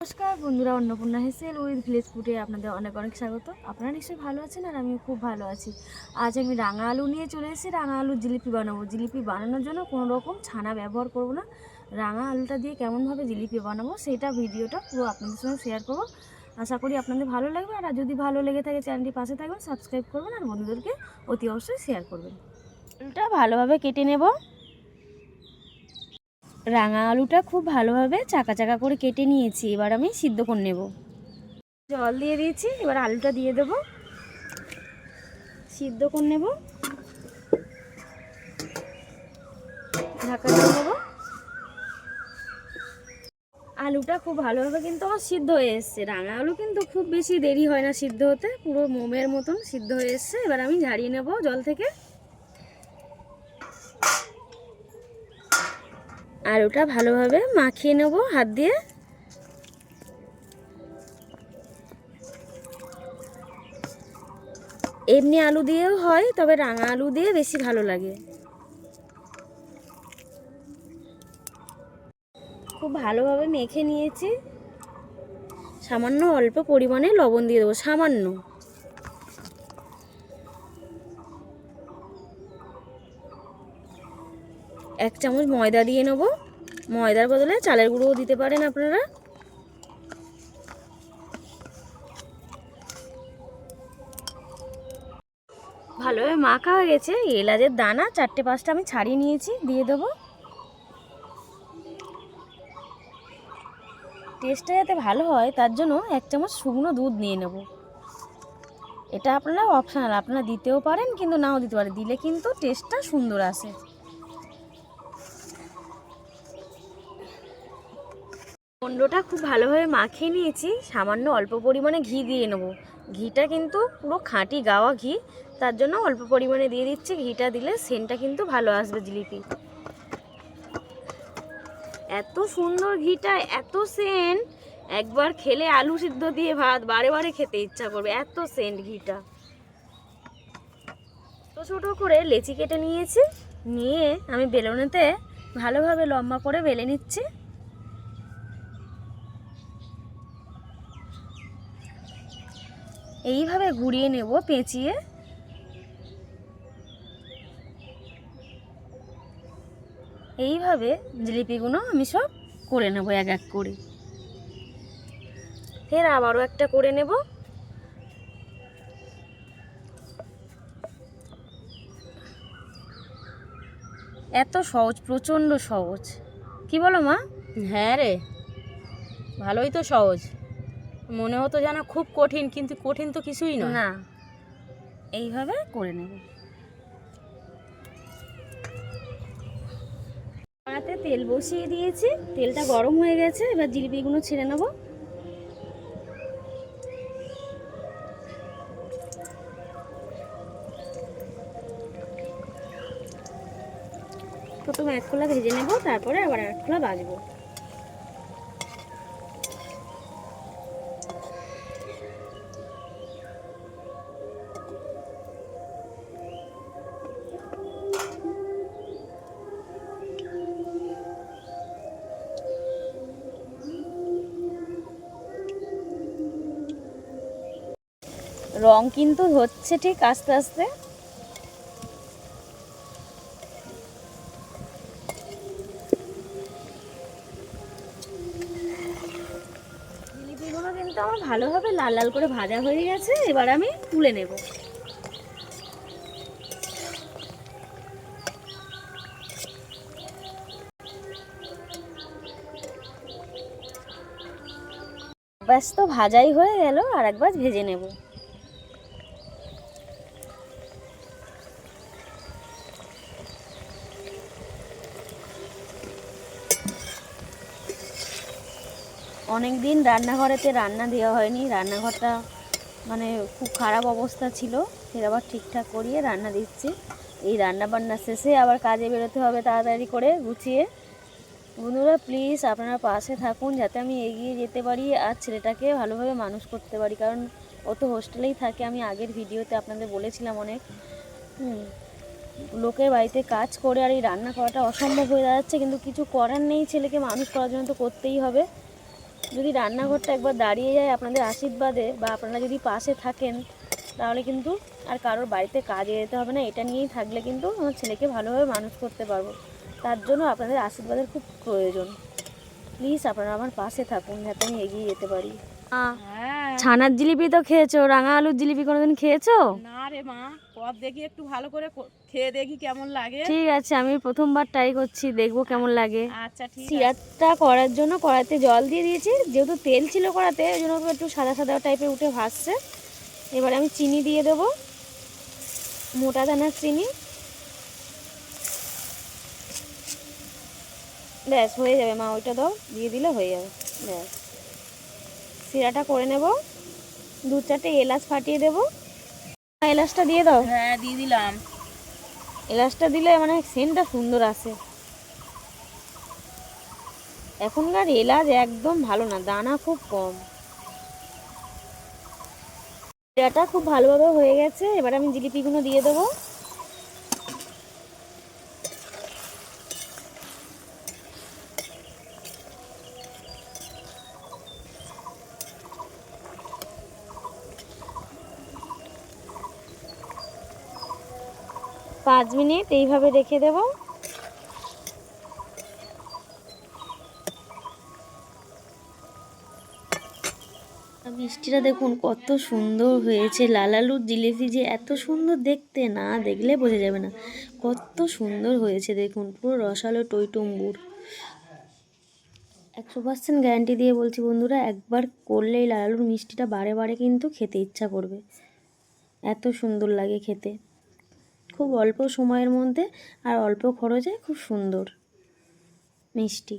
নমস্কার বন্ধুরা, Annapurna হেসেল with village ফুডে আপনাদের অনেক অনেক স্বাগত। আপনারা নিশ্চয়ই ভালো আছেন আর আমিও খুব ভালো আছি। আজ আমি রাঙা আলু নিয়ে চলে এসেছি। রাঙা আলুর জিলিপি বানাবো। জিলিপি বানানোর জন্য কোনো রকম ছানা ব্যবহার করব না। রাঙা আলুটা দিয়ে কেমনভাবে জিলিপি বানাবো সেটা ভিডিওটা পুরো আপনাদের সঙ্গে শেয়ার করবো। আশা করি আপনাদের ভালো লাগবে। আর যদি ভালো লেগে থাকে চ্যানেলটি পাশে থাকবেন, সাবস্ক্রাইব করবেন আর বন্ধুদেরকে অতি অবশ্যই শেয়ার করবেন। আলুটা ভালোভাবে কেটে নেব। রাঙা আলুটা খুব ভালোভাবে চাকা চাকা করে কেটে নিয়েছি। এবার আমি সিদ্ধ করে নেব। জল দিয়ে দিয়েছি, এবার আলুটা দিয়ে দেব, সিদ্ধ করে নেব, ঢাকা দিয়ে দেবো। আলুটা খুব ভালোভাবে কিন্তু আমার সিদ্ধ হয়ে এসছে। রাঙা আলু কিন্তু খুব বেশি দেরি হয় না সিদ্ধ হতে, পুরো মোমের মতন সিদ্ধ হয়ে এসছে। এবার আমি ঝাড়িয়ে নেব জল থেকে। আলুটা ভালোভাবে মাখিয়ে নেব হাত দিয়ে। এমনি আলু দিয়েও হয়, তবে রাঙা আলু দিয়ে বেশি ভালো লাগে। খুব ভালোভাবে মেখে নিয়েছি। সামান্য অল্প পরিমাণে লবণ দিয়ে দেবো, সামান্য। এক চামচ ময়দা দিয়ে নেব। ময়দার বদলে চালের গুঁড়োও দিতে পারেন আপনারা। ভালোভাবে মাখা হয়ে গেছে। এলাচের দানা 4-5টা আমি ছাড়িয়ে নিয়েছি, দিয়ে দেবো। টেস্টটা যাতে ভালো হয় তার জন্য 1 চামচ শুকনো দুধ নিয়ে নেব। এটা আপনারা অপশনাল, আপনারা দিতেও পারেন কিন্তু নাও দিতে পারেন, দিলে কিন্তু টেস্টটা সুন্দর আসে। মন্ডটা খুব ভালোভাবে মাখিয়ে নিয়েছি। সামান্য অল্প পরিমাণে ঘি দিয়ে নেব। ঘিটা কিন্তু পুরো খাঁটি গাওয়া ঘি, তার জন্য অল্প পরিমাণে দিয়ে দিচ্ছি। ঘিটা দিলে সেন্টটা কিন্তু ভালো আসবে জিলিপি। এত সুন্দর ঘিটা, এত সেন্ট, একবার খেলে আলু সিদ্ধ দিয়ে ভাত বারে বারে খেতে ইচ্ছা করবে, এত সেন্ট ঘিটা। ছোটো ছোটো করে লেচি কেটে নিয়েছি, নিয়ে আমি বেলুনেতে ভালোভাবে লম্বা করে বেলে নিচ্ছি। এইভাবে ঘুরিয়ে নেব পেঁচিয়ে। এইভাবে জিলিপিগুলো আমি সব করে নেব এক এক করে। ফের আবারও একটা করে নেব। এত সহজ, প্রচণ্ড সহজ, কি বলো মা? হ্যাঁ রে, ভালোই তো সহজ। মনে হতো যেন খুব কঠিন, কিন্তু কঠিন তো কিছুই নয়। না, এইভাবে করে নেব। কড়াতে তেল বসিয়ে দিয়েছি, তেলটা গরম হয়ে গেছে। এবার জিলিপিগুলো ছেড়ে নেব। প্রথমে এক খোলা ভেজে নেব, তারপরে আবার এক খোলা ভাজবো। রং কিন্তু হচ্ছে ঠিক আস্তে আস্তে। জিলিপিগুলো কিন্তু আমার ভালোভাবে লাল লাল করে ভাজা হয়ে গেছে। এবার আমি তুলে নেব। ব্যাস, তো ভাজাই হয়ে গেল, আর একবার ভেজে নেব। অনেক দিন রান্নাঘরেতে রান্না দেওয়া হয়নি। রান্নাঘরটা মানে খুব খারাপ অবস্থা ছিল, ফের আবার ঠিকঠাক করিয়ে রান্না দিচ্ছি। এই রান্না বান্না শেষে আবার কাজে বেরোতে হবে তাড়াতাড়ি করে গুছিয়ে। বন্ধুরা প্লিজ আপনারা পাশে থাকুন, যাতে আমি এগিয়ে যেতে পারি আর ছেলেটাকে ভালোভাবে মানুষ করতে পারি। কারণ ও তো হোস্টেলেই থাকে, আমি আগের ভিডিওতে আপনাদের বলেছিলাম অনেক। লোকের বাড়িতে কাজ করে আর এই রান্না করাটা অসম্ভব হয়ে যাচ্ছে, কিন্তু কিছু করার নেই, ছেলেকে মানুষ করার জন্য তো করতেই হবে। যদি রান্নাঘরটা একবার দাঁড়িয়ে যায় আপনাদের আশীর্বাদে বা আপনারা যদি পাশে থাকেন, তাহলে কিন্তু আর কারোর বাড়িতে কাজে যেতে হবে না। এটা নিয়েই থাকলে কিন্তু আমার ছেলেকে ভালোভাবে মানুষ করতে পারবো। তার জন্য আপনাদের আশীর্বাদের খুব প্রয়োজন। প্লিজ আপনারা আমার পাশে থাকুন যাতে আমি এগিয়ে যেতে পারি। হ্যাঁ। ছানার জিলিপি তো খেয়েছো, রাঙা আলুর জিলিপি কোনোদিন খেয়েছো? না রে মা, কর দেখি একটু ভালো করে খেয়ে দেখি কেমন লাগে। ঠিক আছে, আমি প্রথমবার ট্রাই করছি, দেখবো কেমন লাগে। আচ্ছা ঠিক আছে। সিরাটা করার জন্য কড়াইতে জল দিয়ে দিয়েছি, যেহেতু তেল ছিল কড়াতে ওই জন্য একটু সাদা সাদা টাইপের উঠে ভাসছে। এবারে আমি চিনি দিয়ে দেবো, মোটা দানার চিনি। ব্যাস হয়ে যাবে মা, ওইটা দাও, দিয়ে দিলে হয়ে যাবে। ব্যাস সিরাটা করে নেব। 2-4টে এলাচ ফাটিয়ে দেবো। এলাচটা দিয়ে দাও। হ্যাঁ দিয়ে দিলাম। এলাচটা দিলে মানে সেন্টটা সুন্দর আসে। এখনকার এলাচ একদম ভালো না, দানা খুব কম। এটা খুব ভালোভাবে হয়ে গেছে, এবার আমি জিলিপিগুলো দিয়ে দেবো। পাঁচ মিনিট এইভাবে রেখে দেবো। মিষ্টিটা দেখুন কত সুন্দর হয়েছে। লাল আলুর জিলিপি যে এত সুন্দর দেখতে, না দেখলে বোঝা যাবে না কত সুন্দর হয়েছে। দেখুন পুরো রসালো টইটুম্বুর। 100% গ্যারান্টি দিয়ে বলছি বন্ধুরা, একবার করলেই লাল আলুর মিষ্টিটা বারে বারে কিন্তু খেতে ইচ্ছা করবে। এত সুন্দর লাগে খেতে, খুব অল্প সময়ের মধ্যে আর অল্প খরচে খুব সুন্দর মিষ্টি।